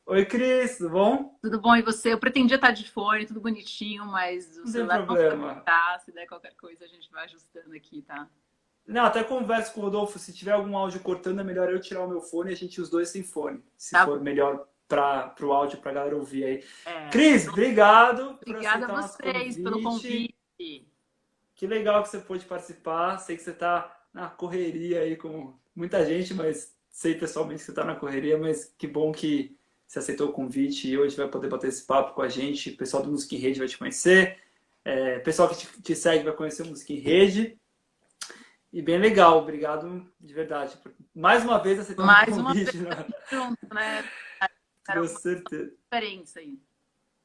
Oi, Cris, tudo bom? Tudo bom, e você? Eu pretendia estar de fone, tudo bonitinho, mas o Não tem celular não foi problema. tá. Se der qualquer coisa, a gente vai ajustando aqui, tá? Não, até converso com o Rodolfo. Se tiver algum áudio cortando, é melhor eu tirar o meu fone e a gente os dois sem fone. Se Tá for bom. melhor para o áudio, para a galera ouvir aí. É, Cris, obrigado por obrigada a aceitar o nosso vocês pelo convite. convite. Que legal que você pôde participar. Sei que você está na correria aí com muita gente, mas sei pessoalmente que você está na correria, mas que bom que você aceitou o convite e hoje vai poder bater esse papo com a gente. O pessoal do Music em Rede vai te conhecer. O pessoal que te segue vai conhecer o Music em Rede. E bem legal, obrigado de verdade. Mais uma vez aceitar o Mais uma vez convite, né? junto, né? Era Com uma certeza. diferença aí.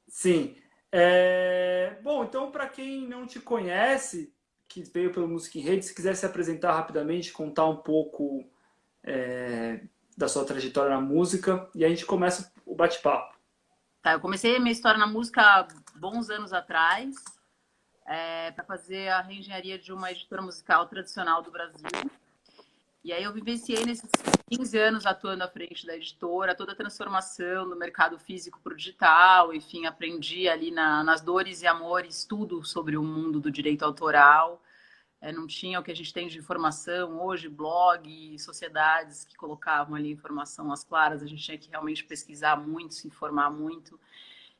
Sim. Bom, então, para quem não te conhece, que veio pelo Music in Rede, se quiser se apresentar rapidamente, contar um pouco da sua trajetória na música, e a gente começa o bate-papo. Tá, eu comecei a minha história na música há bons anos atrás, para fazer a reengenharia de uma editora musical tradicional do Brasil. E aí eu vivenciei nesses 15 anos atuando à frente da editora, toda a transformação do mercado físico para o digital, enfim, aprendi ali nas dores e amores tudo sobre o mundo do direito autoral. Não tinha o que a gente tem de informação hoje, blog, sociedades que colocavam ali informação às claras, a gente tinha que realmente pesquisar muito, se informar muito.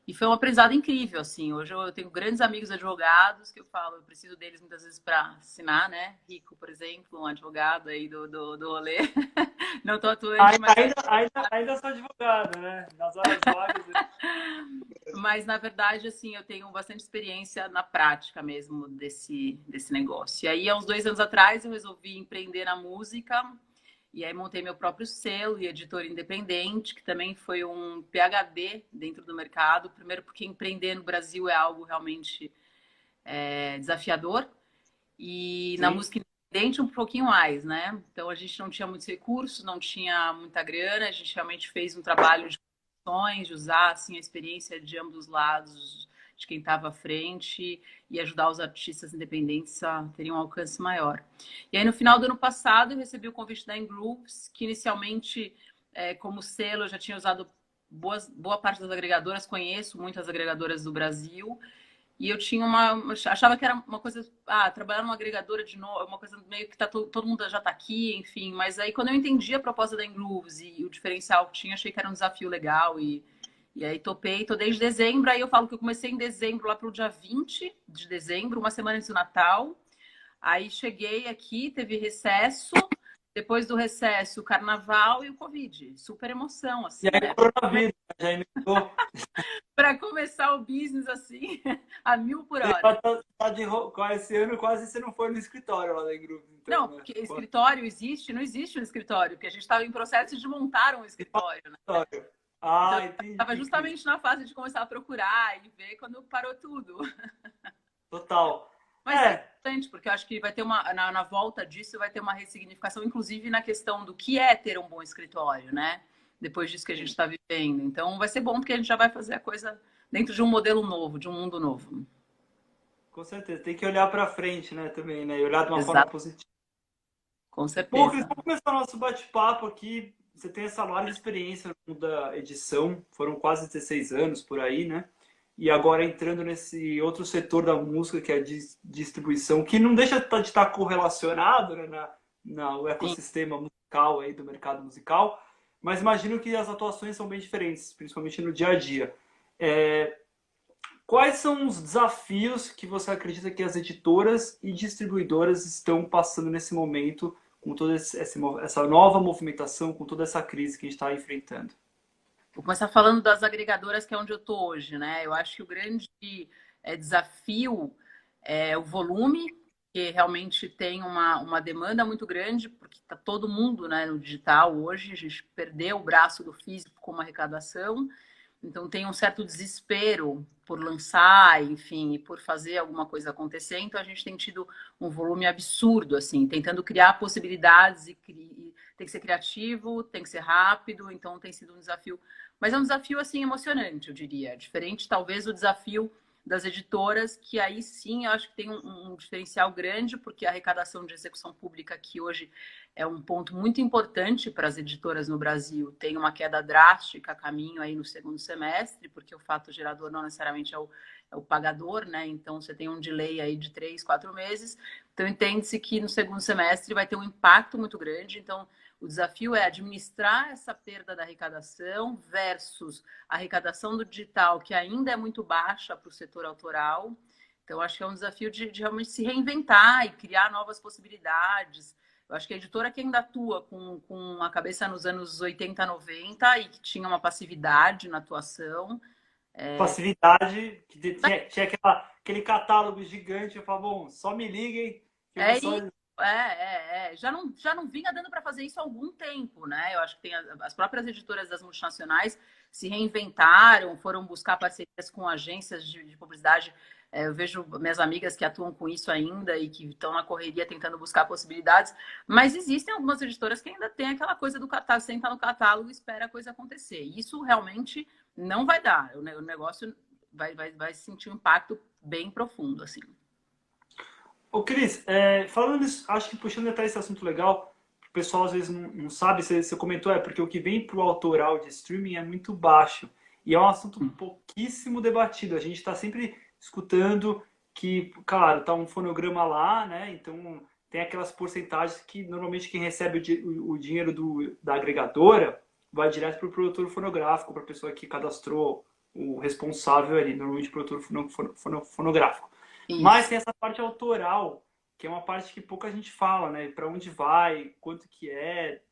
E foi um aprendizado incrível, assim. Hoje eu tenho grandes amigos advogados que eu falo, eu preciso deles muitas vezes para assinar, né? Rico, por exemplo, um advogado aí do rolê. Não estou atuante, mas... Ainda sou advogada, né? Nas horas vagas. Mas, na verdade, assim, eu tenho bastante experiência na prática mesmo desse negócio. E aí, há uns 2 anos atrás, eu resolvi empreender na música. E aí montei meu próprio selo e editora independente, que também foi um PhD dentro do mercado. Primeiro porque empreender no Brasil é algo realmente desafiador. E na Sim, música independente um pouquinho mais, né? Então a gente não tinha muitos recursos, não tinha muita grana. A gente realmente fez um trabalho de condições, de usar assim, a experiência de ambos os lados, de quem estava à frente e ajudar os artistas independentes a terem um alcance maior. E aí, no final do ano passado, eu recebi o convite da Ingrooves, que inicialmente, como selo, eu já tinha usado boa parte das agregadoras, conheço muitas agregadoras do Brasil, e eu tinha achava que era uma coisa, trabalhar numa agregadora de novo, uma coisa meio que todo mundo já está aqui, enfim. Mas aí, quando eu entendi a proposta da Ingrooves e o diferencial que tinha, achei que era um desafio legal e aí topei, tô desde dezembro. Aí eu falo que eu comecei em dezembro, lá pro dia 20 de dezembro, uma semana antes do Natal. Aí cheguei aqui, teve recesso. Depois do recesso, o carnaval e o Covid. Super emoção, e assim, aí o né? coronavírus já emendou. Para começar o business assim, a 1.000 por hora. Com esse ano quase você não foi no escritório lá da grupo, então, Não, né? porque escritório existe, não existe um escritório, porque a gente estava em processo de montar um escritório, né? Escritório. Então, Ah, eu entendi, estava Cris. justamente na fase de começar a procurar e ver quando parou tudo. Total. Mas é É, importante, porque eu acho que vai ter na volta disso, vai ter uma ressignificação, inclusive na questão do que é ter um bom escritório, né? Depois disso que a gente sim, está vivendo. Então, vai ser bom porque a gente já vai fazer a coisa dentro de um modelo novo, de um mundo novo. com certeza. Tem que olhar para frente, né, também, né? E olhar de uma forma Exato, positiva. com Bom, Cris, certeza. vamos começar nosso bate-papo aqui. Você tem essa larga experiência no mundo da edição, foram quase 16 anos por aí, né? E agora entrando nesse outro setor da música, que é a distribuição, que não deixa de estar correlacionado, né, no Sim. ecossistema musical aí do mercado musical, mas imagino que as atuações são bem diferentes, principalmente no dia a dia. É, Quais são os desafios que você acredita que as editoras e distribuidoras estão passando nesse momento, com toda essa nova movimentação, com toda essa crise que a gente está enfrentando? Vou começar falando das agregadoras, que é onde eu estou hoje, né? Eu acho que o grande desafio é o volume, que realmente tem uma demanda muito grande, porque está todo mundo, né, no digital hoje. A gente perdeu o braço do físico como arrecadação, então tem um certo desespero por lançar, enfim, e por fazer alguma coisa acontecer. Então a gente tem tido um volume absurdo, assim, tentando criar possibilidades e tem que ser criativo, tem que ser rápido, então tem sido um desafio, mas é um desafio assim emocionante, eu diria. Diferente talvez do desafio das editoras, que aí sim eu acho que tem um diferencial grande, porque a arrecadação de execução pública aqui hoje é um ponto muito importante para as editoras no Brasil. Tem uma queda drástica a caminho aí no segundo semestre, porque o fato gerador não necessariamente é o pagador, né? Então você tem um delay aí de 3, 4 meses. Então entende-se que no segundo semestre vai ter um impacto muito grande. Então o desafio é administrar essa perda da arrecadação versus a arrecadação do digital, que ainda é muito baixa para o setor autoral. Então acho que é um desafio de realmente se reinventar e criar novas possibilidades. Eu acho que a editora que ainda atua com a cabeça nos anos 80, 90 e que tinha uma passividade na atuação. Passividade, que tinha aquele catálogo gigante. Eu falava, bom, só me liguem. Que eu É, vou só... Já não vinha dando para fazer isso há algum tempo, né? Eu acho que tem as próprias editoras das multinacionais se reinventaram, foram buscar parcerias com agências de publicidade. Eu vejo minhas amigas que atuam com isso ainda e que estão na correria tentando buscar possibilidades, mas existem algumas editoras que ainda têm aquela coisa do catálogo, senta no catálogo e espera a coisa acontecer. Isso realmente não vai dar. O negócio vai sentir um impacto bem profundo, assim. Ô, Cris, falando nisso, acho que puxando até esse assunto legal, o pessoal às vezes não sabe, você comentou, porque o que vem para o autoral de streaming é muito baixo. E é um assunto pouquíssimo debatido. A gente está sempre escutando que, claro, tá um fonograma lá, né? Então tem aquelas porcentagens que normalmente quem recebe o dinheiro da agregadora vai direto para o produtor fonográfico, para a pessoa que cadastrou o responsável ali, normalmente o produtor fonográfico. Isso. Mas tem essa parte autoral, que é uma parte que pouca gente fala, né? Para onde vai, quanto que é,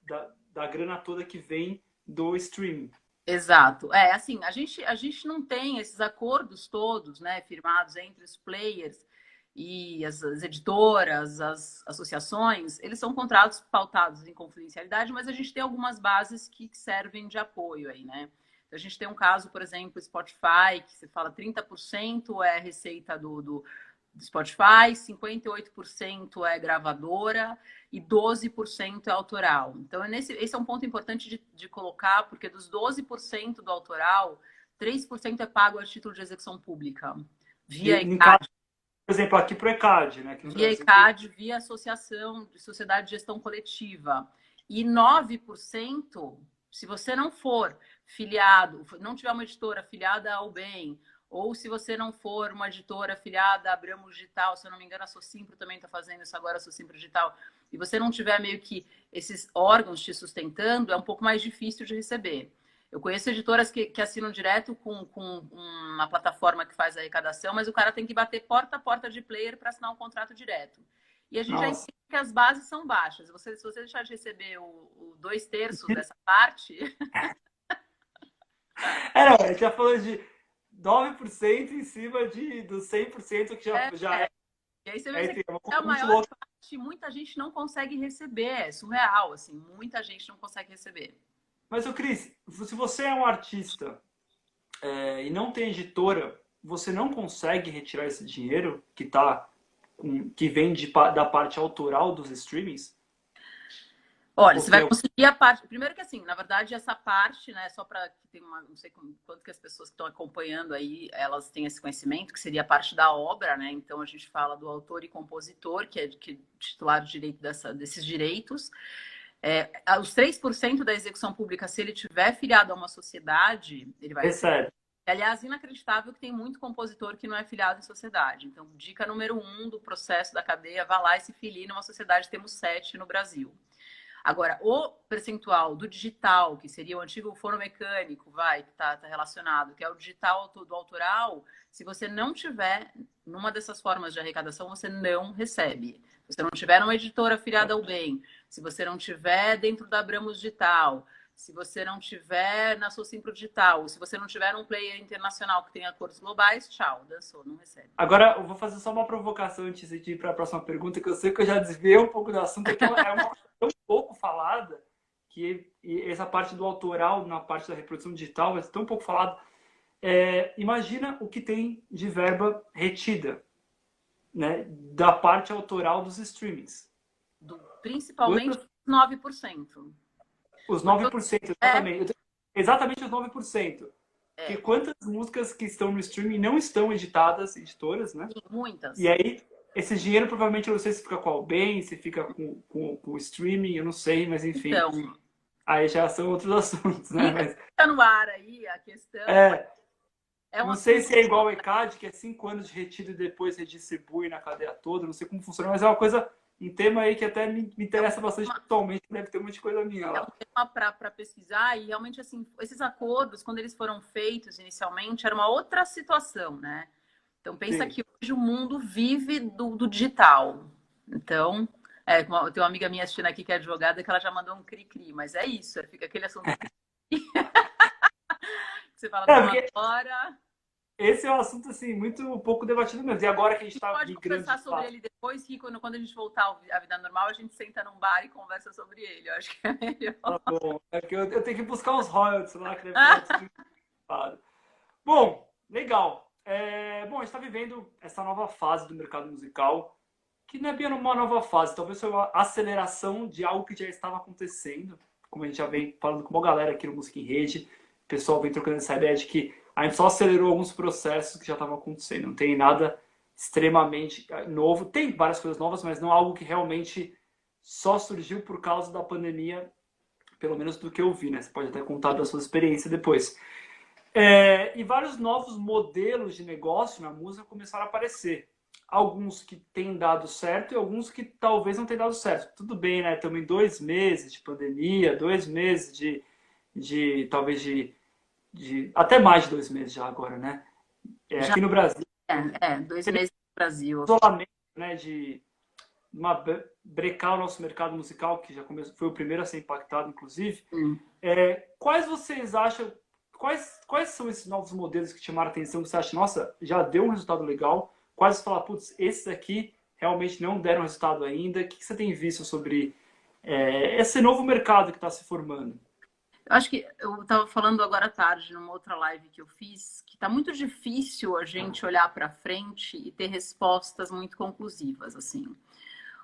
da grana toda que vem do streaming. Exato. Assim, a gente não tem esses acordos todos, né, firmados entre os players e as editoras, as associações. Eles são contratos pautados em confidencialidade, mas a gente tem algumas bases que servem de apoio aí, né? Então, a gente tem um caso, por exemplo, Spotify, que você fala 30% é receita do Spotify, 58% é gravadora e 12% é autoral. Então, esse é um ponto importante de colocar, porque dos 12% do autoral, 3% é pago a título de execução pública, via ECAD. Por exemplo, aqui para o ECAD, né? Via ECAD, via Associação de Sociedade de Gestão Coletiva. E 9%, se você não for filiado, não tiver uma editora filiada ao BEM, ou se você não for uma editora afiliada a Abramo Digital, se eu não me engano, a Socimpro também está fazendo isso agora, a Socimpro Digital, e você não tiver meio que esses órgãos te sustentando, é um pouco mais difícil de receber. Eu conheço editoras que assinam direto com uma plataforma que faz a arrecadação, mas o cara tem que bater porta a porta de player para assinar um contrato direto. E a gente já entende que as bases são baixas. Se você deixar de receber o 2/3 dessa parte... a gente já falou de 9% em cima dos 100% que já é. E aí você vê que a maior parte, muita gente não consegue receber. É surreal, assim. Muita gente não consegue receber. Mas, Cris, se você é um artista e não tem editora, você não consegue retirar esse dinheiro que vem da parte autoral dos streamings? Olha, você vai conseguir a parte... Primeiro que assim, na verdade, essa parte, né, só para que tem não sei quanto que as pessoas que estão acompanhando aí, elas têm esse conhecimento, que seria a parte da obra, né? Então a gente fala do autor e compositor, que é titular de direito desses direitos. Os 3% da execução pública, se ele tiver filiado a uma sociedade, ele vai receber. Aliás, inacreditável que tem muito compositor que não é filiado em sociedade. Então, dica número 1 do processo da cadeia, vá lá e se filie numa sociedade, temos 7 no Brasil. Agora, o percentual do digital, que seria o antigo fonomecânico, que está relacionado, que é o digital do autoral, se você não tiver numa dessas formas de arrecadação, você não recebe. Se você não tiver uma editora afiliada ao BEM, se você não tiver dentro da Abramos Digital, se você não tiver na Socimpro Digital, se você não tiver um player internacional que tenha acordos globais, tchau, dançou, não recebe. Agora, eu vou fazer só uma provocação antes de ir para a próxima pergunta, que eu sei que eu já desviei um pouco do assunto, que é uma coisa tão pouco falada, que essa parte do autoral na parte da reprodução digital é tão pouco falada. Imagina o que tem de verba retida, né, da parte autoral dos streamings. Principalmente 9%. Os 9%, exatamente. Exatamente os 9%. Porque quantas músicas que estão no streaming não estão editadas, editoras, né? Sim, muitas. E aí, esse dinheiro provavelmente, eu não sei se fica com a Albem, se fica com o streaming, eu não sei, mas enfim. Então, Aí já são outros assuntos, né? Mas, fica no ar aí a questão, mas é, é um não sei assunto. se é igual ao ECAD, que é 5 anos de retiro e depois redistribui na cadeia toda, não sei como funciona, mas é uma coisa, um tema aí que até me interessa bastante pessoalmente, deve ter um monte de coisa minha É um lá. tema para pesquisar e realmente assim, esses acordos, quando eles foram feitos inicialmente, era uma outra situação, né? Então pensa Sim. que hoje o mundo vive do digital. Então, eu tenho uma amiga minha assistindo aqui que é advogada que ela já mandou um cri-cri, mas é isso, fica aquele assunto que você fala, É, bom, porque agora esse é um assunto, assim, muito pouco debatido mesmo. E agora que a gente a gente está pode migrando conversar de sobre fato. ele depois, que quando a gente voltar à vida normal, a gente senta num bar e conversa sobre ele. Eu acho que é Tá melhor. bom. É que eu tenho que buscar uns royalties lá, que deve ter distribuído. Bom, legal. Bom, a gente está vivendo essa nova fase do mercado musical, que não é bem uma nova fase, talvez foi uma aceleração de algo que já estava acontecendo, como a gente já vem falando com uma galera aqui no Música em Rede, o pessoal vem trocando essa ideia de que a gente só acelerou alguns processos que já estavam acontecendo, não tem nada extremamente novo, tem várias coisas novas, mas não algo que realmente só surgiu por causa da pandemia, pelo menos do que eu vi, né? Você pode até contar da sua experiência depois. E vários novos modelos de negócio na música começaram a aparecer. Alguns que têm dado certo e alguns que talvez não tenham dado certo. Tudo bem, né? Estamos em 2 meses de pandemia, 2 meses de talvez de até mais de 2 meses já agora, né? Já Aqui no Brasil, 2 meses no Brasil. isolamento, né? De brecar o nosso mercado musical, que já começou, foi o primeiro a ser impactado, inclusive. Hum. Quais vocês acham, quais são esses novos modelos que te chamaram a atenção, que você acha, nossa, já deu um resultado legal? Quais você fala, putz, esses aqui realmente não deram resultado ainda? O que você tem visto sobre esse novo mercado que está se formando? Eu acho que eu estava falando agora à tarde, numa outra live que eu fiz, que está muito difícil a gente olhar para frente e ter respostas muito conclusivas, assim.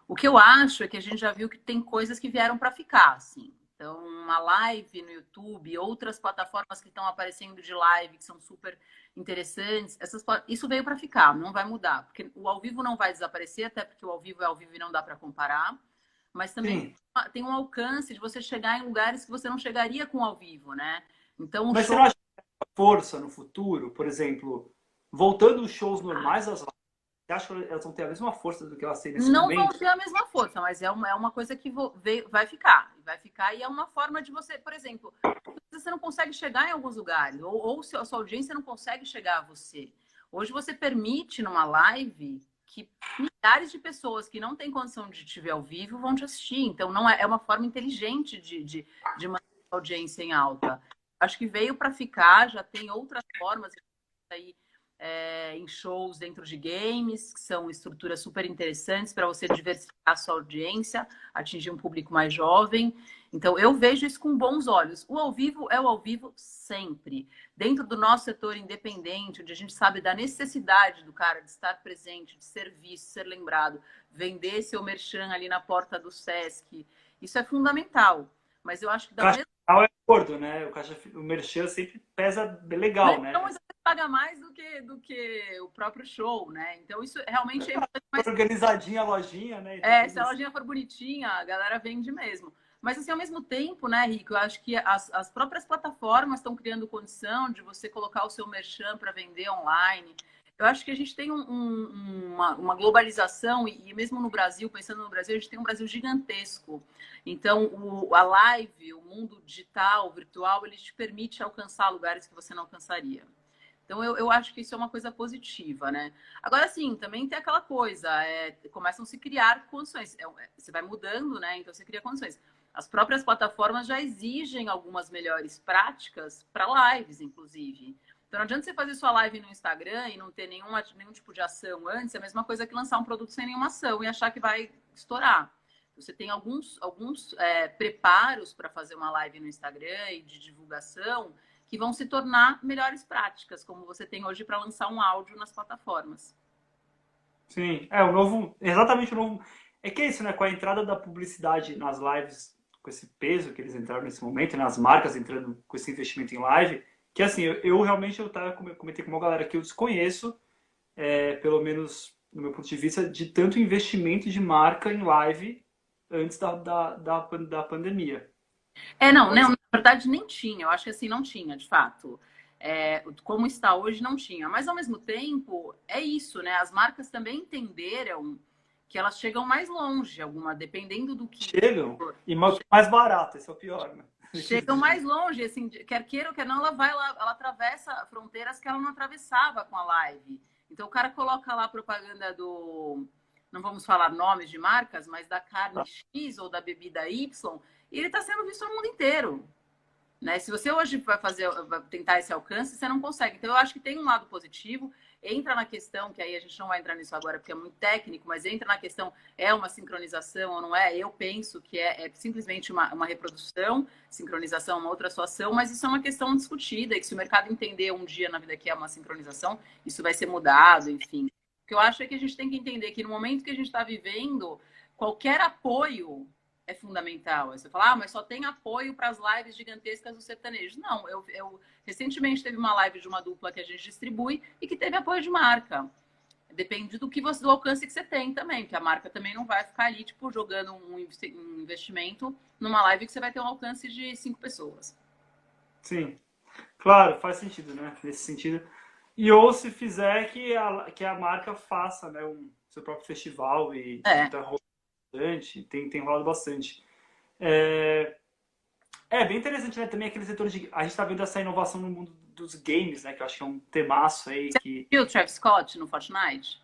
O que eu acho é que a gente já viu que tem coisas que vieram para ficar, assim. Então, uma live no YouTube, outras plataformas que estão aparecendo de live, que são super interessantes, isso veio para ficar, não vai mudar. Porque o ao vivo não vai desaparecer, até porque o ao vivo é ao vivo e não dá para comparar. Mas também Sim, tem um alcance de você chegar em lugares que você não chegaria com o ao vivo, né? Então, o mas você show não acha que tem força no futuro, por exemplo, voltando os shows normais às lives, você acha que elas vão ter a mesma força do que elas têm nesse não vão momento? ter a mesma força, mas é uma coisa que vai ficar. Vai ficar e é uma forma de você, por exemplo, você não consegue chegar em alguns lugares, ou se a sua audiência não consegue chegar a você. Hoje você permite numa live que milhares de pessoas que não têm condição de te ver ao vivo vão te assistir. Então não é uma forma inteligente de manter a audiência em alta. Acho que veio para ficar, já tem outras formas aí em shows dentro de games, que são estruturas super interessantes para você diversificar a sua audiência, atingir um público mais jovem. Então, eu vejo isso com bons olhos. O ao vivo é o ao vivo sempre. Dentro do nosso setor independente, onde a gente sabe da necessidade do cara de estar presente, de ser visto, ser lembrado, vender seu merchan ali na porta do Sesc, isso é fundamental. Mas eu acho que O da caixa mesma final é gordo, né? O merchan sempre pesa legal, então, né? você paga mais do que o próprio show, né? Então, isso realmente é mais. Organizadinha a lojinha, né? Então tem Se a lojinha for bonitinha, a galera vende mesmo. Mas, assim, ao mesmo tempo, né, Rico, eu acho que as próprias plataformas estão criando condição de você colocar o seu merchan para vender online. Eu acho que a gente tem uma globalização, e mesmo no Brasil, pensando no Brasil, a gente tem um Brasil gigantesco. Então, a live, o mundo digital, virtual, ele te permite alcançar lugares que você não alcançaria. Então, eu acho que isso é uma coisa positiva, né? Agora, sim, também tem aquela coisa, começam a se criar condições. Você vai mudando, né? Então, você cria condições. As próprias plataformas já exigem algumas melhores práticas para lives, inclusive. Então, não adianta você fazer sua live no Instagram e não ter nenhum tipo de ação antes. É a mesma coisa que lançar um produto sem nenhuma ação e achar que vai estourar. Você tem alguns preparos para fazer uma live no Instagram e de divulgação que vão se tornar melhores práticas, como você tem hoje para lançar um áudio nas plataformas. Sim, o novo, exatamente o novo. É que é isso, né? Com a entrada da publicidade nas lives, com esse peso que eles entraram nesse momento, né? As marcas entrando com esse investimento em live, Que assim, eu realmente comentei com uma galera que eu desconheço, pelo menos no meu ponto de vista, de tanto investimento de marca em live antes da pandemia. Não, na verdade nem tinha. Eu acho que assim, não tinha, de fato. Como está hoje, não tinha. Mas, ao mesmo tempo, é isso, né? As marcas também entenderam que elas chegam mais longe, dependendo do que Chegam e mais barato, esse é o pior, né? chegam mais longe, assim, quer queira ou quer não, ela vai lá, ela atravessa fronteiras que ela não atravessava com a live. Então o cara coloca lá a propaganda do, não vamos falar nomes de marcas, mas da carne X ou da bebida Y, e ele está sendo visto no mundo inteiro. Né? Se você hoje vai tentar esse alcance, você não consegue. Então, eu acho que tem um lado positivo. Entra na questão, que aí a gente não vai entrar nisso agora porque é muito técnico, mas entra na questão, é uma sincronização ou não é? Eu penso que é simplesmente uma reprodução, sincronização é uma outra situação, mas isso é uma questão discutida, e que se o mercado entender um dia na vida que é uma sincronização, isso vai ser mudado, enfim. O que eu acho é que a gente tem que entender que no momento que a gente está vivendo, qualquer apoio é fundamental. Aí você fala, mas só tem apoio para as lives gigantescas do sertanejo. Não, eu recentemente teve uma live de uma dupla que a gente distribui e que teve apoio de marca. Depende do alcance que você tem também, porque a marca também não vai ficar ali, tipo, jogando um investimento numa live que você vai ter um alcance de 5 pessoas. Sim, claro, faz sentido, né? Nesse sentido. E ou se fizer que a marca faça, né, seu próprio festival e tá rolando bastante, tem rolado bastante. Bem interessante, né? Também aquele setor de. A gente tá vendo essa inovação no mundo dos games, né? Que eu acho que é um temaço aí Você que. viu o Travis Scott no Fortnite?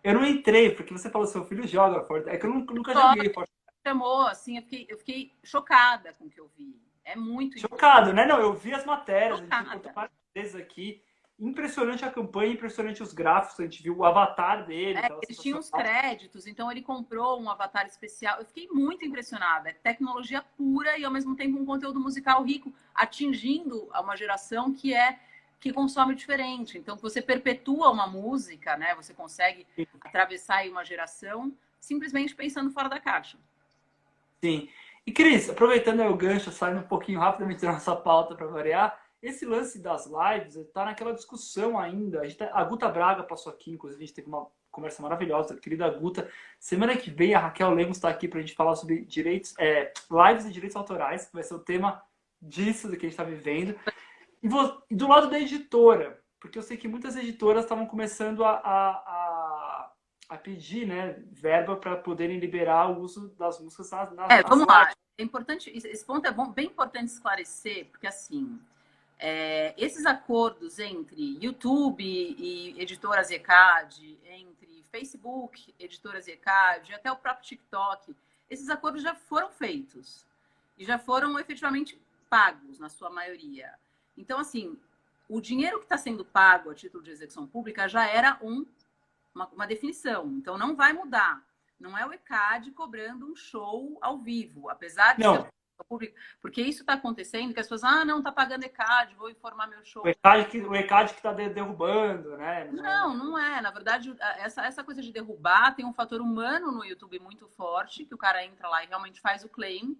Eu não entrei, porque você falou que seu filho joga Fortnite. É que eu nunca joguei Fortnite. Chamou, assim, eu fiquei chocada com o que eu vi. É muito Chocado, né? Não, eu vi as matérias, a gente contou chocada. várias vezes aqui. Impressionante a campanha, impressionante os gráficos, a gente viu o avatar dele, tava Eles tinham os sensacional. créditos, então ele comprou um avatar especial. Eu fiquei muito impressionada. É tecnologia pura e ao mesmo tempo um conteúdo musical rico, atingindo uma geração que consome diferente. Então você perpetua uma música, né? Você consegue atravessar aí uma geração simplesmente pensando fora da caixa. Sim. E Cris, aproveitando aí o gancho, saindo um pouquinho rapidamente da nossa pauta para variar, esse lance das lives está naquela discussão ainda. A Guta Braga passou aqui, inclusive a gente teve uma conversa maravilhosa, querida Guta. Semana que vem a Raquel Lemos está aqui para a gente falar sobre lives e direitos autorais, que vai ser o tema disso do que a gente está vivendo. E do lado da editora, porque eu sei que muitas editoras estavam começando a pedir, né, verba para poderem liberar o uso das músicas nas Vamos lá. lives. É importante, esse ponto é bem importante esclarecer, porque assim, esses acordos entre YouTube e editoras ECAD, entre Facebook, editoras ECAD, até o próprio TikTok, esses acordos já foram feitos e já foram efetivamente pagos, na sua maioria. Então, assim, o dinheiro que está sendo pago a título de execução pública já era uma definição, então não vai mudar. Não é o ECAD cobrando um show ao vivo, apesar de Não, ser público, porque isso está acontecendo, que as pessoas, não, tá pagando ECAD, vou informar meu show. o ECAD que está derrubando, né? Não é. Na verdade, essa coisa de derrubar tem um fator humano no YouTube muito forte, que o cara entra lá e realmente faz o claim,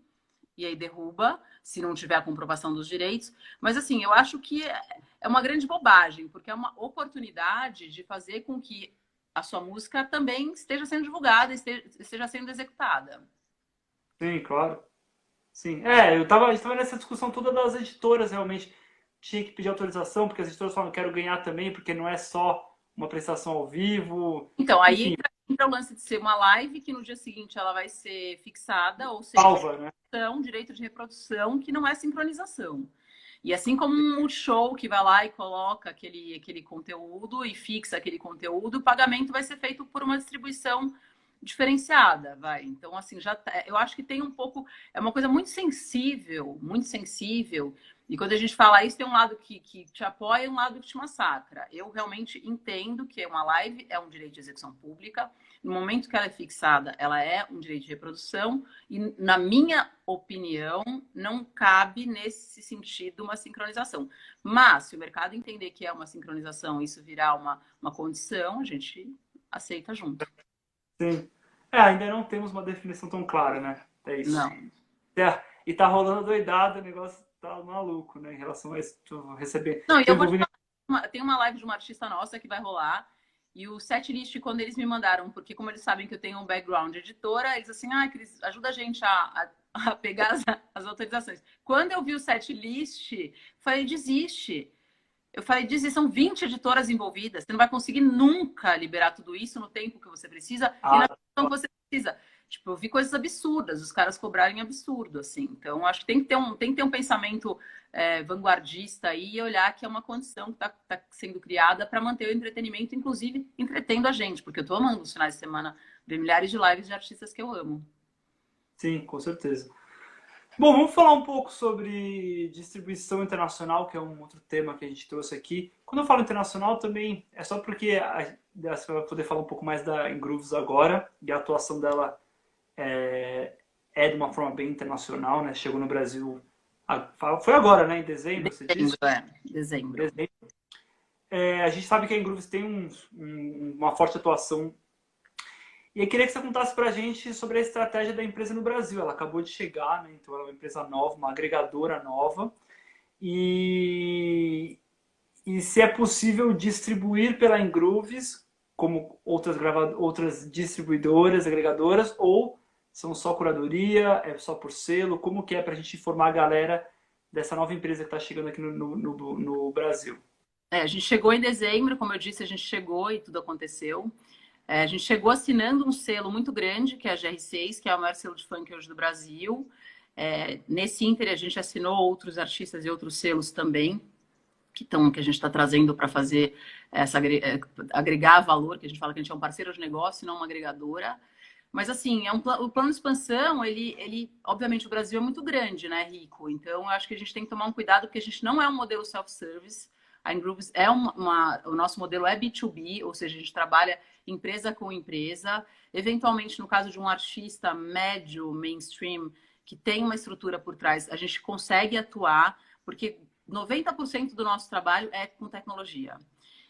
e aí derruba, se não tiver a comprovação dos direitos. Mas, assim, eu acho que é uma grande bobagem, porque é uma oportunidade de fazer com que a sua música também esteja sendo divulgada, esteja sendo executada. Sim, claro. Sim. A gente tava nessa discussão toda das editoras, realmente. Tinha que pedir autorização, porque as editoras falam, quero ganhar também, porque não é só uma prestação ao vivo. Então, aí Enfim, entra o lance de ser uma live que no dia seguinte ela vai ser fixada, ou seja, salva, né? direito de reprodução, que não é sincronização. E assim como um Multishow que vai lá e coloca aquele conteúdo e fixa aquele conteúdo, o pagamento vai ser feito por uma distribuição diferenciada, vai. Então, assim, eu acho que tem um pouco, é uma coisa muito sensível, muito sensível. E quando a gente fala isso, tem um lado que te apoia e um lado que te massacra. Eu realmente entendo que uma live é um direito de execução pública. No momento que ela é fixada, ela é um direito de reprodução. E, na minha opinião, não cabe nesse sentido uma sincronização. Mas, se o mercado entender que é uma sincronização, isso virar uma condição, a gente aceita junto. Sim. Ainda não temos uma definição tão clara, né? É isso. Não. E tá rolando doidada, o negócio tá maluco, né? Em relação a isso, tu receber. Não, e Tô eu vou te envolvido. falar, tem uma live de uma artista nossa que vai rolar. E o setlist, quando eles me mandaram, porque como eles sabem que eu tenho um background de editora, eles assim, ah, Cris, ajuda a gente a pegar as autorizações. Quando eu vi o setlist, falei, desiste. Eu falei, desiste, são 20 editoras envolvidas. Você não vai conseguir nunca liberar tudo isso no tempo que você precisa e na Ah, situação que você precisa. Tipo, eu vi coisas absurdas, os caras cobrarem absurdo, assim. Então, acho que tem que ter um pensamento vanguardista aí e olhar que é uma condição que está sendo criada para manter o entretenimento, inclusive entretendo a gente, porque eu estou amando os finais de semana ver milhares de lives de artistas que eu amo. sim, com certeza. Bom, vamos falar um pouco sobre distribuição internacional, que é um outro tema que a gente trouxe aqui. Quando eu falo internacional também é só porque você vai poder falar um pouco mais da Grooves agora, e a atuação dela é de uma forma bem internacional, né? Chegou no Brasil, foi agora, né? Em dezembro, você disse? Dezembro. Dezembro. A gente sabe que a Grooves tem uma forte atuação. E eu queria que você contasse para a gente sobre a estratégia da empresa no Brasil. Ela acabou de chegar, né? Então ela é uma empresa nova, uma agregadora nova. E, e se é possível distribuir pela Ingrooves, como outras distribuidoras, agregadoras, ou são só curadoria, é só por selo? Como que é para a gente informar a galera dessa nova empresa que está chegando aqui no Brasil? A gente chegou em dezembro, como eu disse, a gente chegou e tudo aconteceu. A gente chegou assinando um selo muito grande, que é a GR6, que é o maior selo de funk hoje do Brasil. Nesse ínter, a gente assinou outros artistas e outros selos também, que a gente está trazendo para fazer agregar valor, que a gente fala que a gente é um parceiro de negócio e não uma agregadora. Mas, assim, o plano de expansão, obviamente, o Brasil é muito grande, né, Rico? Então, eu acho que a gente tem que tomar um cuidado, porque a gente não é um modelo self-service. A Ingrooves o nosso modelo é B2B, ou seja, a gente trabalha empresa com empresa. Eventualmente, no caso de um artista médio, mainstream, que tem uma estrutura por trás, a gente consegue atuar, porque 90% do nosso trabalho é com tecnologia.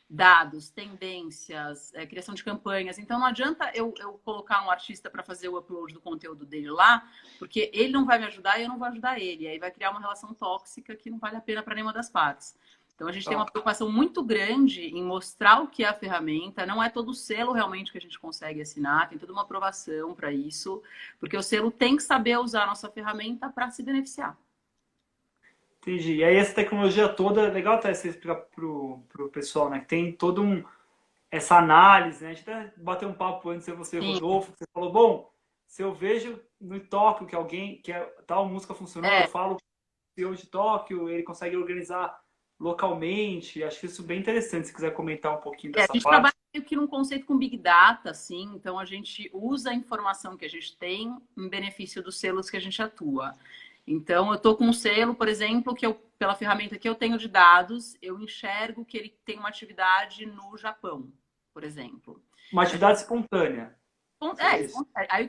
Dados, tendências, criação de campanhas. Então, não adianta eu colocar um artista para fazer o upload do conteúdo dele lá, porque ele não vai me ajudar e eu não vou ajudar ele. Aí vai criar uma relação tóxica que não vale a pena para nenhuma das partes. Então, a gente tem uma preocupação muito grande em mostrar o que é a ferramenta. Não é todo selo realmente que a gente consegue assinar, tem toda uma aprovação para isso, porque o selo tem que saber usar a nossa ferramenta para se beneficiar. Entendi. E aí essa tecnologia toda, legal até você explicar pro pessoal, né? Que tem essa análise, né? A gente até bateu um papo antes de você, Sim. Rodolfo, que você falou, bom, se eu vejo no Tóquio que alguém quer tal música funcionando, eu falo com o CEO de Tóquio, ele consegue organizar localmente. Acho que isso é bem interessante, se quiser comentar um pouquinho A dessa gente parte. trabalha meio que num conceito com Big Data, assim, então a gente usa a informação que a gente tem em benefício dos selos que a gente atua. Então, eu estou com um selo, por exemplo, que pela ferramenta que eu tenho de dados, eu enxergo que ele tem uma atividade no Japão, por exemplo. Uma atividade espontânea. Seria isso. Aí o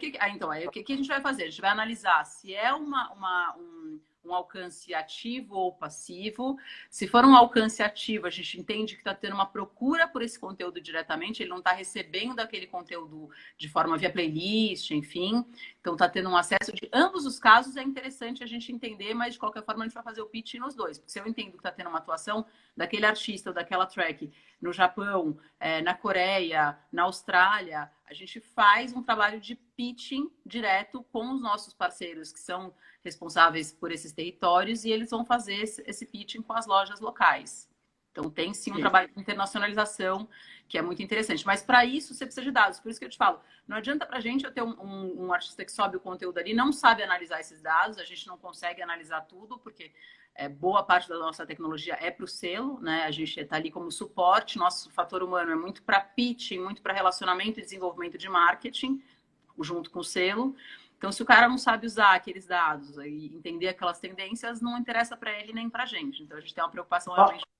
que a gente vai fazer? A gente vai analisar se é um alcance ativo ou passivo. Se for um alcance ativo, a gente entende que está tendo uma procura por esse conteúdo diretamente, ele não está recebendo aquele conteúdo de forma via playlist, enfim. Então está tendo um acesso de ambos os casos, é interessante a gente entender, mas de qualquer forma a gente vai fazer o pitch nos dois. Porque se eu entendo que está tendo uma atuação daquele artista ou daquela track no Japão, na Coreia, na Austrália, a gente faz um trabalho de pitching direto com os nossos parceiros que são responsáveis por esses territórios e eles vão fazer esse pitching com as lojas locais. Então, tem sim um trabalho de internacionalização que é muito interessante. Mas, para isso, você precisa de dados. Por isso que eu te falo, não adianta para a gente eu ter um artista que sobe o conteúdo ali, não sabe analisar esses dados, a gente não consegue analisar tudo, porque boa parte da nossa tecnologia é para o selo, né? A gente está ali como suporte, nosso fator humano é muito para pitching, muito para relacionamento e desenvolvimento de marketing, junto com o selo. Então, se o cara não sabe usar aqueles dados e entender aquelas tendências, não interessa para ele nem para a gente. Então, a gente tem uma preocupação realmente com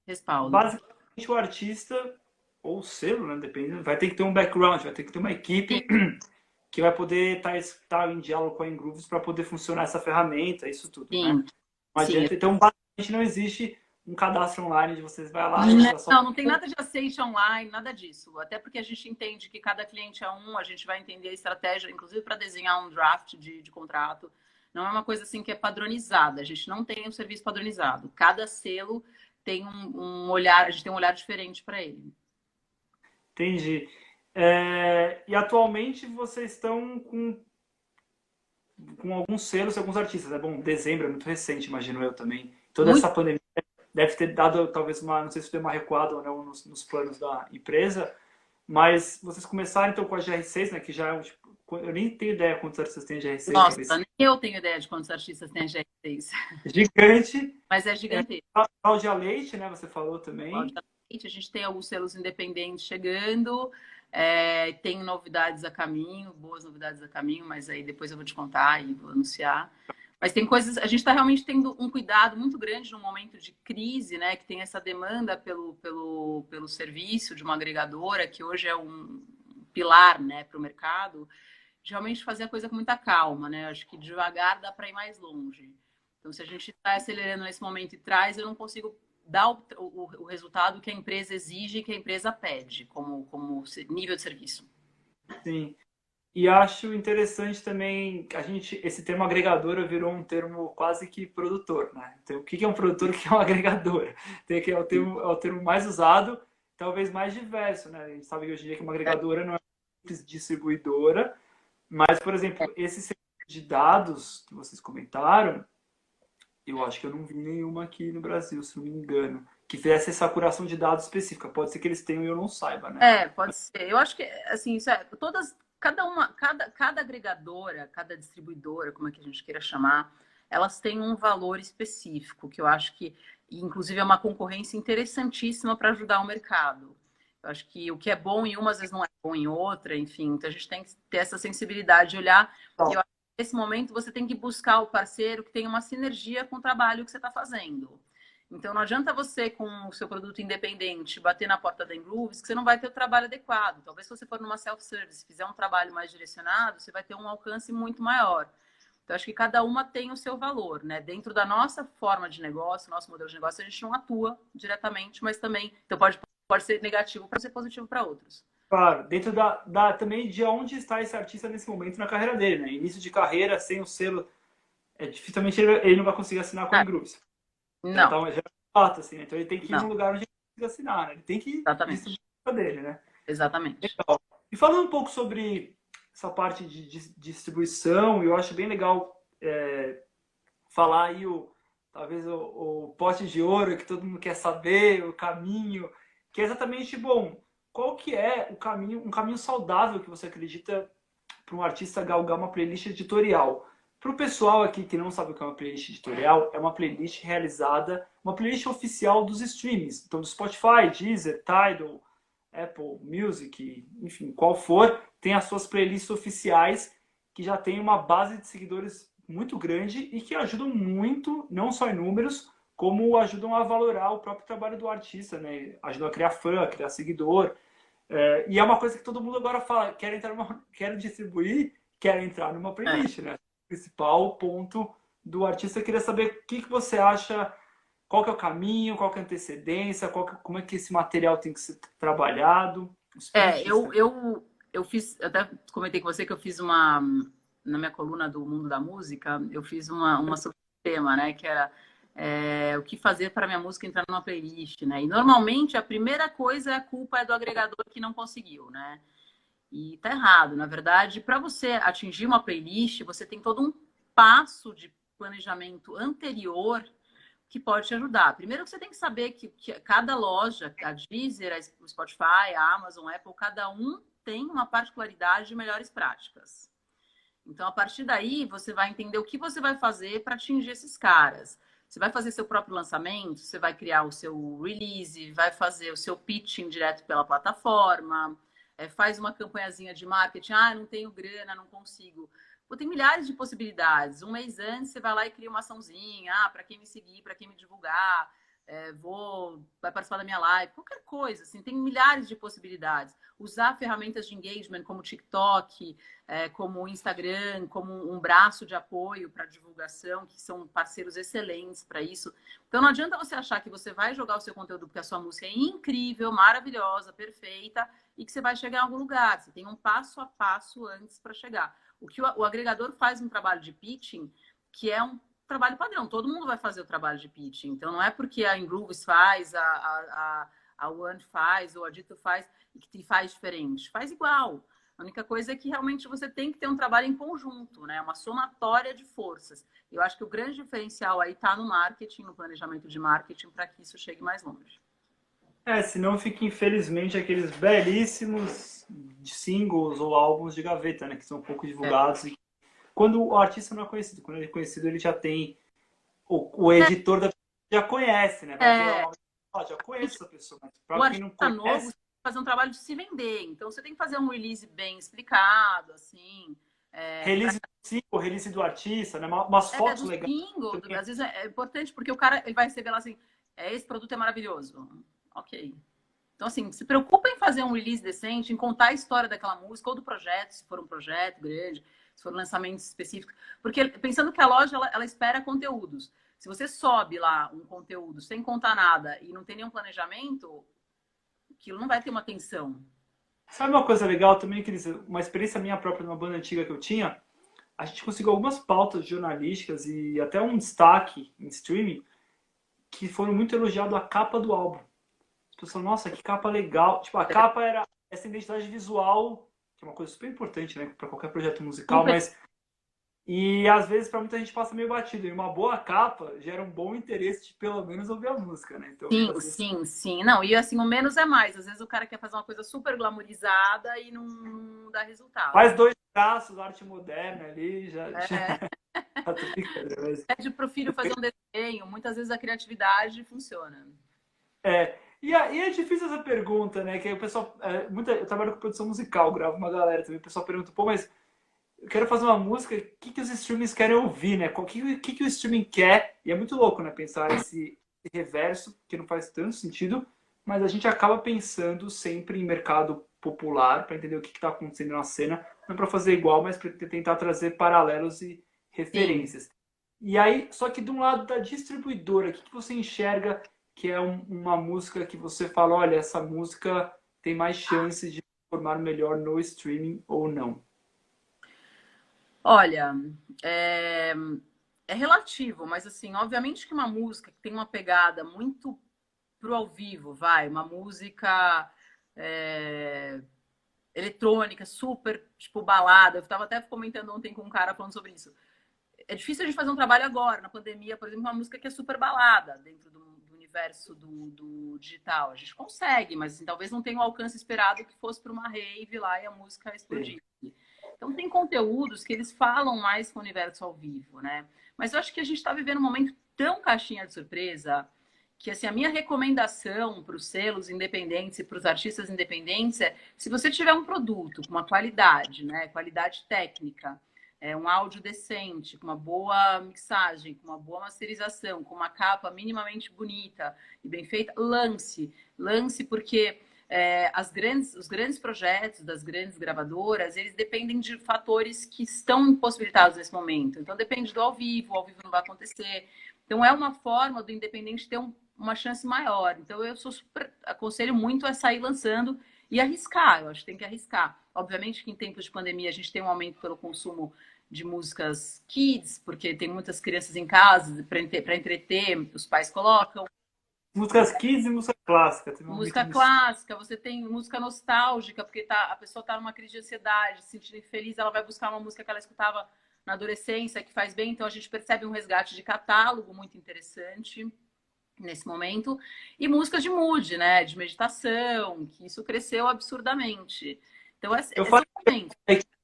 respaldo. Basicamente, o artista, ou o selo, né? Depende, vai ter que ter um background, vai ter que ter uma equipe que vai poder estar em diálogo com a Ingrooves para poder funcionar essa ferramenta, isso tudo, né? Não adianta. Então, basicamente, não existe um cadastro online de vocês vai lá e só... Não tem nada de aceite online, nada disso. Até porque a gente entende que cada cliente é a gente vai entender a estratégia, inclusive para desenhar um draft de contrato. não é uma coisa assim que é padronizada. A gente não tem um serviço padronizado. Cada selo tem um olhar, a gente tem um olhar diferente para ele. Entendi. E atualmente vocês estão com alguns selos, alguns artistas, né? Bom, dezembro é muito recente, imagino eu também. Toda Muito essa pandemia deve ter dado talvez uma, não sei se deu uma recuada ou não nos planos da empresa, mas vocês começaram então com a GR6, né? Que já é um tipo, eu nem tenho ideia quantos artistas tem a GR6, Nossa, talvez nem eu tenho ideia de quantos artistas tem a GR6, gigante. mas é gigantesco. Cláudia Leite, né? Você falou também. A gente tem alguns selos independentes chegando, tem novidades a caminho, boas novidades a caminho, mas aí depois eu vou te contar e vou anunciar. Mas tem coisas, a gente está realmente tendo um cuidado muito grande num momento de crise, né? Que tem essa demanda pelo serviço de uma agregadora, que hoje é um pilar, né, para o mercado, de realmente fazer a coisa com muita calma, né? Eu acho que devagar dá para ir mais longe. Então, se a gente está acelerando nesse momento e traz, eu não consigo dar o resultado que a empresa exige e que a empresa pede como nível de serviço. Sim. E acho interessante também esse termo agregadora virou um termo quase que produtor, né? Então, o que é um produtor, o que é um agregador? Tem que é o termo mais usado, talvez mais diverso, né? A gente sabe que hoje em dia que uma agregadora não é uma distribuidora, mas, por exemplo, esse serviço de dados que vocês comentaram, eu acho que eu não vi nenhuma aqui no Brasil, se não me engano, que fizesse essa curação de dados específica. Pode ser que eles tenham e eu não saiba, né? Pode ser. Eu acho que, assim, cada agregadora, cada distribuidora, como é que a gente queira chamar, elas têm um valor específico, que eu acho que, inclusive, é uma concorrência interessantíssima para ajudar o mercado. Eu acho que o que é bom em uma, às vezes não é bom em outra, enfim. Então, a gente tem que ter essa sensibilidade de olhar. E eu acho que nesse momento você tem que buscar o parceiro que tenha uma sinergia com o trabalho que você está fazendo. Então, não adianta você, com o seu produto independente, bater na porta da Grooves, que você não vai ter o trabalho adequado. Talvez, se você for numa self-service, fizer um trabalho mais direcionado, você vai ter um alcance muito maior. Então, acho que cada uma tem o seu valor, né? Dentro da nossa forma de negócio, nosso modelo de negócio, a gente não atua diretamente, mas também... Então, pode ser negativo para ser positivo para outros. Claro, dentro também de onde está esse artista nesse momento na carreira dele, né? Início de carreira, sem o selo, dificilmente ele não vai conseguir assinar com a Grooves. Já Não, tá já fato, assim, né? Então ele tem que ir num não, lugar onde ele precisa assinar, né? Ele tem que exatamente. distribuir a dele, né? Exatamente. Legal. E falando um pouco sobre essa parte de distribuição, eu acho bem legal falar aí talvez o pote de ouro que todo mundo quer saber, o caminho, que é exatamente, bom, qual que é o caminho, um caminho saudável que você acredita para um artista galgar uma playlist editorial? Para o pessoal aqui que não sabe o que é uma playlist editorial, é uma playlist realizada, uma playlist oficial dos streamings, então do Spotify, Deezer, Tidal, Apple Music, enfim, qual for, tem as suas playlists oficiais que já tem uma base de seguidores muito grande e que ajudam muito, não só em números, como ajudam a valorar o próprio trabalho do artista, né? Ajudam a criar fã, a criar seguidor. E é uma coisa que todo mundo agora fala, quero distribuir, quero entrar numa playlist, né? O principal ponto do artista. Eu queria saber o que você acha, qual que é o caminho, qual que é a antecedência, como é que esse material tem que ser trabalhado, os pitches. Eu fiz, eu até comentei com você que eu fiz na minha coluna do Mundo da Música, eu fiz uma sobre o tema, né, que era o que fazer para minha música entrar numa playlist, né, e normalmente a primeira coisa, a culpa é do agregador que não conseguiu, né, e tá errado, na verdade, para você atingir uma playlist, você tem todo um passo de planejamento anterior que pode te ajudar. Primeiro que você tem que saber que cada loja, a Deezer, o Spotify, a Amazon, a Apple, cada um tem uma particularidade de melhores práticas. Então, a partir daí, você vai entender o que você vai fazer para atingir esses caras. Você vai fazer seu próprio lançamento, você vai criar o seu release, vai fazer o seu pitching direto pela plataforma, faz uma campanhazinha de marketing, não tenho grana, não consigo. Pô, tem milhares de possibilidades. Um mês antes, você vai lá e cria uma açãozinha, para quem me seguir, para quem me divulgar, vai participar da minha live, qualquer coisa, assim, tem milhares de possibilidades. Usar ferramentas de engagement como o TikTok, como o Instagram, como um braço de apoio para divulgação, que são parceiros excelentes para isso. Então não adianta você achar que você vai jogar o seu conteúdo porque a sua música é incrível, maravilhosa, perfeita, e que você vai chegar em algum lugar. Você tem um passo a passo antes para chegar. O agregador faz um trabalho de pitching que é um trabalho padrão. Todo mundo vai fazer o trabalho de pitching. Então, não é porque a Ingrooves faz, a One faz, ou a Dito faz, e que faz diferente. Faz igual. A única coisa é que realmente você tem que ter um trabalho em conjunto, né? Uma somatória de forças. Eu acho que o grande diferencial aí está no marketing, no planejamento de marketing, para que isso chegue mais longe. Senão fica, infelizmente, aqueles belíssimos singles ou álbuns de gaveta, né? Que são pouco divulgados. E quando o artista não é conhecido, quando ele é conhecido, ele já tem... O editor da já conhece, né? Vai ver, já conheço essa pessoa. Mas para quem não conhece... novo, fazer um trabalho de se vender. Então, você tem que fazer um release bem explicado, assim. Release do single, release do artista, né? Umas fotos do legais. Single, às vezes é importante, porque o cara ele vai receber lá assim, esse produto é maravilhoso. Ok. Então, assim, se preocupa em fazer um release decente, em contar a história daquela música, ou do projeto, se for um projeto grande, se for um lançamento específico. Porque pensando que a loja, ela espera conteúdos. Se você sobe lá um conteúdo sem contar nada e não tem nenhum planejamento, aquilo não vai ter uma atenção. Sabe uma coisa legal também, Cris? Uma experiência minha própria numa banda antiga que eu tinha, a gente conseguiu algumas pautas jornalísticas e até um destaque em streaming que foram muito elogiados a capa do álbum. As pessoas, nossa, que capa legal. Tipo, a capa era essa identidade visual, que é uma coisa super importante, né, para qualquer projeto musical, mas... E às vezes para muita gente passa meio batido. E uma boa capa gera um bom interesse de pelo menos ouvir a música, né? Então, sim. Não, e assim, o menos é mais. Às vezes o cara quer fazer uma coisa super glamourizada e não dá resultado. Faz 2 traços, arte moderna ali, já... Pede pro filho fazer um desenho, muitas vezes a criatividade funciona. E é difícil essa pergunta, né? Que aí o pessoal... eu trabalho com produção musical, gravo uma galera também. O pessoal pergunta, pô, mas eu quero fazer uma música, o que os streamings querem ouvir, né? O que o streaming quer? E é muito louco, né? Pensar esse reverso, que não faz tanto sentido, mas a gente acaba pensando sempre em mercado popular para entender o que está acontecendo na cena, não para fazer igual, mas para tentar trazer paralelos e referências. Sim. E aí, só que de um lado da distribuidora, o que você enxerga que é uma música que você fala, olha, essa música tem mais chances de formar melhor no streaming ou não? Olha, é relativo, mas assim, obviamente que uma música que tem uma pegada muito pro ao vivo, uma música eletrônica, super, tipo, balada. Eu estava até comentando ontem com um cara falando sobre isso. É difícil a gente fazer um trabalho agora, na pandemia, por exemplo, uma música que é super balada dentro do universo do digital. A gente consegue, mas assim, talvez não tenha o alcance esperado que fosse para uma rave lá e a música explodir. Então, tem conteúdos que eles falam mais com o universo ao vivo, né? Mas eu acho que a gente está vivendo um momento tão caixinha de surpresa que, assim, a minha recomendação para os selos independentes e para os artistas independentes é, se você tiver um produto com uma qualidade, né? Qualidade técnica, um áudio decente, com uma boa mixagem, com uma boa masterização, com uma capa minimamente bonita e bem feita, lance. Lance porque... os grandes projetos das grandes gravadoras, eles dependem de fatores que estão impossibilitados nesse momento. Então, depende do ao vivo não vai acontecer. Então, é uma forma do independente ter uma chance maior. Então, eu aconselho muito a sair lançando e arriscar. Eu acho que tem que arriscar. Obviamente que em tempos de pandemia a gente tem um aumento pelo consumo de músicas kids, porque tem muitas crianças em casa para entreter, os pais colocam. Músicas kids e música clássica. Música clássica, você tem música nostálgica, porque a pessoa está numa crise de ansiedade, se sentindo infeliz, ela vai buscar uma música que ela escutava na adolescência, que faz bem. Então, a gente percebe um resgate de catálogo muito interessante nesse momento. E músicas de mood, né? De meditação, que isso cresceu absurdamente. Então, eu falei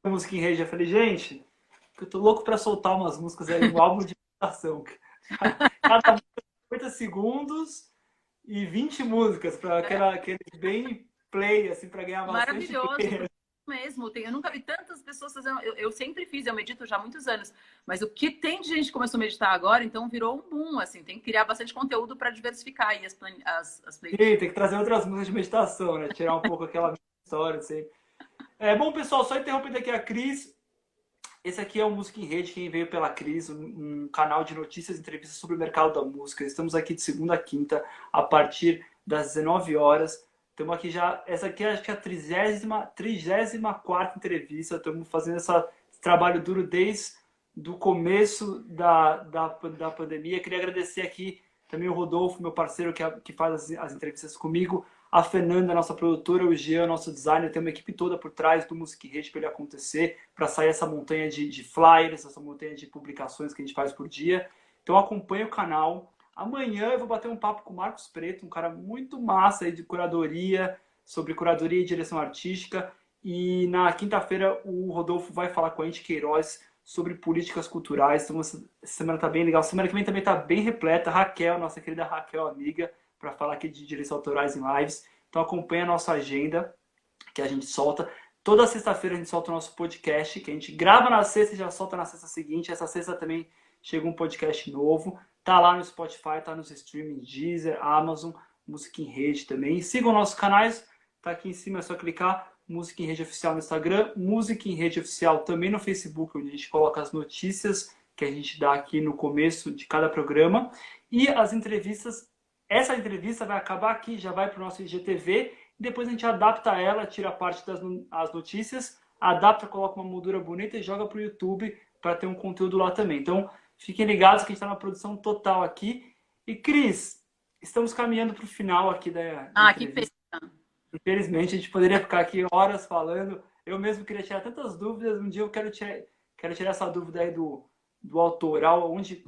a música em rede, eu falei, gente, eu tô louco para soltar umas músicas aí, um álbum de meditação. Cada música 50 segundos e 20 músicas para aquele bem play, assim, para ganhar bastante maravilhoso mesmo. Eu nunca vi tantas pessoas fazendo. Eu sempre fiz, eu medito já há muitos anos. Mas o que tem de gente que começou a meditar agora, então virou um boom, assim. Tem que criar bastante conteúdo para diversificar aí as playlists. Sim, tem que trazer outras músicas de meditação, né? Tirar um pouco aquela história, assim. Bom, pessoal, só interrompendo aqui a Cris. Esse aqui é o Música em Rede, quem veio pela Cris, um canal de notícias e entrevistas sobre o mercado da música. Estamos aqui de segunda a quinta, a partir das 19 horas. Estamos aqui já, essa aqui acho que é a 34ª entrevista. Estamos fazendo esse trabalho duro desde do começo da pandemia. Queria agradecer aqui também o Rodolfo, meu parceiro, que faz as entrevistas comigo, a Fernanda, nossa produtora, o Jean, nosso designer, tem uma equipe toda por trás do Music Hit para ele acontecer, para sair essa montanha de flyers, essa montanha de publicações que a gente faz por dia. Então acompanhe o canal. Amanhã eu vou bater um papo com o Marcos Preto, um cara muito massa aí de curadoria, sobre curadoria e direção artística. E na quinta-feira o Rodolfo vai falar com a gente, Queiroz, sobre políticas culturais. Então essa semana tá bem legal. Semana que vem também tá bem repleta. Raquel, nossa querida Raquel, amiga, para falar aqui de direitos autorais em lives. Então acompanha a nossa agenda, que a gente solta. Toda sexta-feira a gente solta o nosso podcast, que a gente grava na sexta e já solta na sexta seguinte. Essa sexta também chega um podcast novo. Tá lá no Spotify, tá nos streaming, Deezer, Amazon, Música em Rede também. Sigam nossos canais, tá aqui em cima, é só clicar. Música em Rede Oficial no Instagram, Música em Rede Oficial também no Facebook, onde a gente coloca as notícias que a gente dá aqui no começo de cada programa. E as entrevistas, essa entrevista vai acabar aqui, já vai para o nosso IGTV, e depois a gente adapta ela, tira a parte das notícias, adapta, coloca uma moldura bonita e joga para o YouTube para ter um conteúdo lá também. Então, fiquem ligados que a gente está na produção total aqui. E, Cris, estamos caminhando para o final aqui da entrevista. Que pena. Infelizmente, a gente poderia ficar aqui horas falando. Eu mesmo queria tirar tantas dúvidas. Um dia eu quero tirar essa dúvida aí do autoral. Onde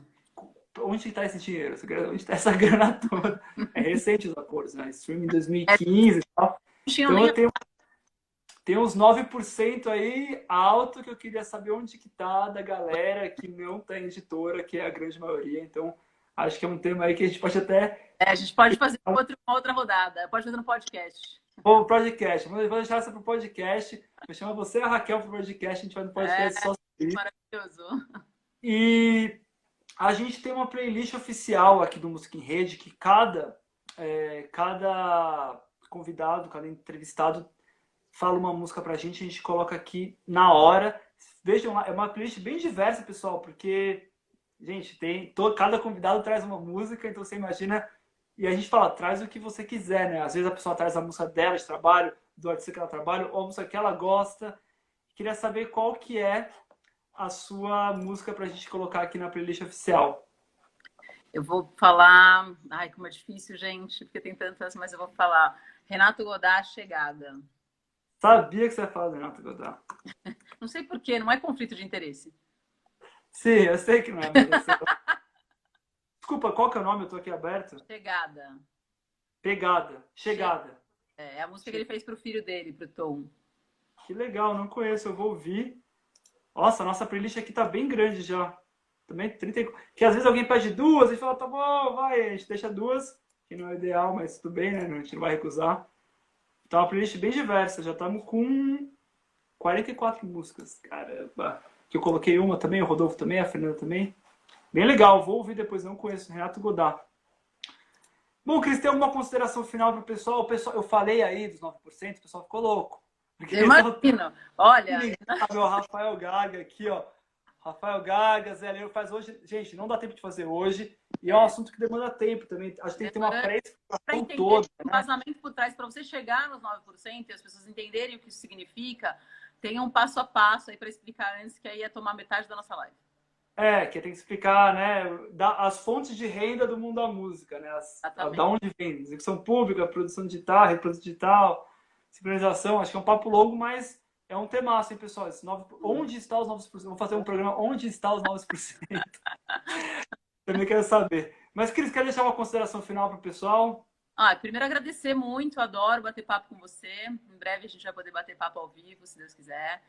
está esse dinheiro? Onde está essa grana toda? É recente os acordos, né? Streaming em 2015 e tal. Então eu tenho uns 9% aí alto que eu queria saber onde que tá da galera que não tem editora, que é a grande maioria. Então, acho que é um tema aí que a gente pode até... A gente pode fazer uma outra rodada. Pode fazer no podcast. Ou podcast. Vou deixar essa pro podcast. Eu chamo você e a Raquel pro podcast. A gente vai no podcast só sobre. Maravilhoso. E a gente tem uma playlist oficial aqui do Música em Rede que cada convidado, cada entrevistado fala uma música pra gente. A gente coloca aqui na hora. Vejam lá, é uma playlist bem diversa, pessoal, porque, gente, cada convidado traz uma música, então você imagina. E a gente fala, traz o que você quiser, né? Às vezes a pessoa traz a música dela de trabalho, do artista que ela trabalha, ou a música que ela gosta. Queria saber qual que é a sua música pra gente colocar aqui na playlist oficial. Eu vou falar... Ai, como é difícil, gente, porque tem tantas, mas eu vou falar. Renato Godard, Chegada. Sabia que você ia falar do Renato Godard. Não sei porquê, não é conflito de interesse. Sim, eu sei que não é. Desculpa, qual que é o nome? Eu tô aqui aberto. Chegada. Pegada. Chegada. É a música que ele fez pro filho dele, pro Tom. Que legal, não conheço, eu vou ouvir. Nossa, a nossa playlist aqui tá bem grande já. Também 30. Que às vezes alguém pede duas e fala, tá bom, vai, a gente deixa duas, que não é ideal, mas tudo bem, né? A gente não vai recusar. Então uma playlist bem diversa, já estamos com 44 músicas, caramba. Que eu coloquei uma também, o Rodolfo também, a Fernanda também. Bem legal, vou ouvir depois, não conheço, Renato Godard. Bom, Cris, tem alguma consideração final para o pessoal? Eu falei aí dos 9%, o pessoal ficou louco. Eu imagino. Olha... O Rafael Gaga aqui, ó. Rafael Gaga, Zé Leandro faz hoje. Gente, não dá tempo de fazer hoje. E é um assunto que demanda tempo também. A gente tem que ter uma pré-explicação toda. Um vazamento por trás, para você chegar nos 9% e as pessoas entenderem o que isso significa, tem um passo a passo aí para explicar antes, que aí ia tomar metade da nossa live. Que tem que explicar, né, as fontes de renda do mundo da música, né, da onde vem, execução pública, produção digital, reprodução digital, sincronização, acho que é um papo longo, mas é um temaço, hein, pessoal, onde está os 9%? Vamos fazer um programa onde está os 9%. Também quero saber. Mas, Cris, quer deixar uma consideração final para o pessoal? Primeiro agradecer muito, adoro bater papo com você, em breve a gente vai poder bater papo ao vivo, se Deus quiser.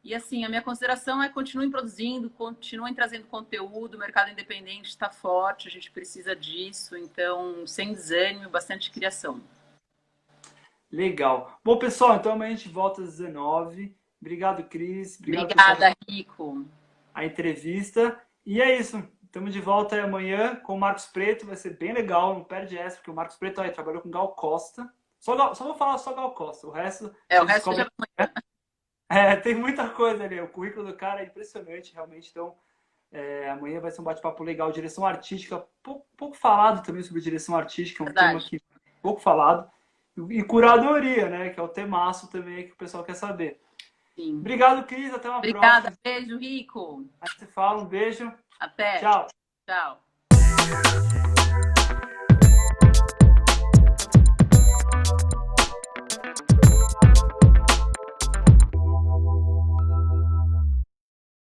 E assim, a minha consideração é continuem produzindo, continuem trazendo conteúdo, o mercado independente está forte, a gente precisa disso, então, sem desânimo, bastante criação. Legal. Bom, pessoal, então amanhã a gente volta às 19h. Obrigado, Cris. Obrigada, Rico. A entrevista. E é isso. Estamos de volta aí amanhã com o Marcos Preto, vai ser bem legal, não perde essa, porque o Marcos Preto aí trabalhou com Gal Costa. Só vou falar só Gal Costa, o resto... o resto já... tem muita coisa ali, o currículo do cara é impressionante, realmente, então amanhã vai ser um bate-papo legal, direção artística, pouco falado também sobre direção artística, é um tema que pouco falado, e curadoria, né, que é o temaço também que o pessoal quer saber. Sim. Obrigado, Cris. Até uma Obrigada. próxima. Beijo, Rico. A gente se fala. Um beijo. Até. Tchau. Tchau.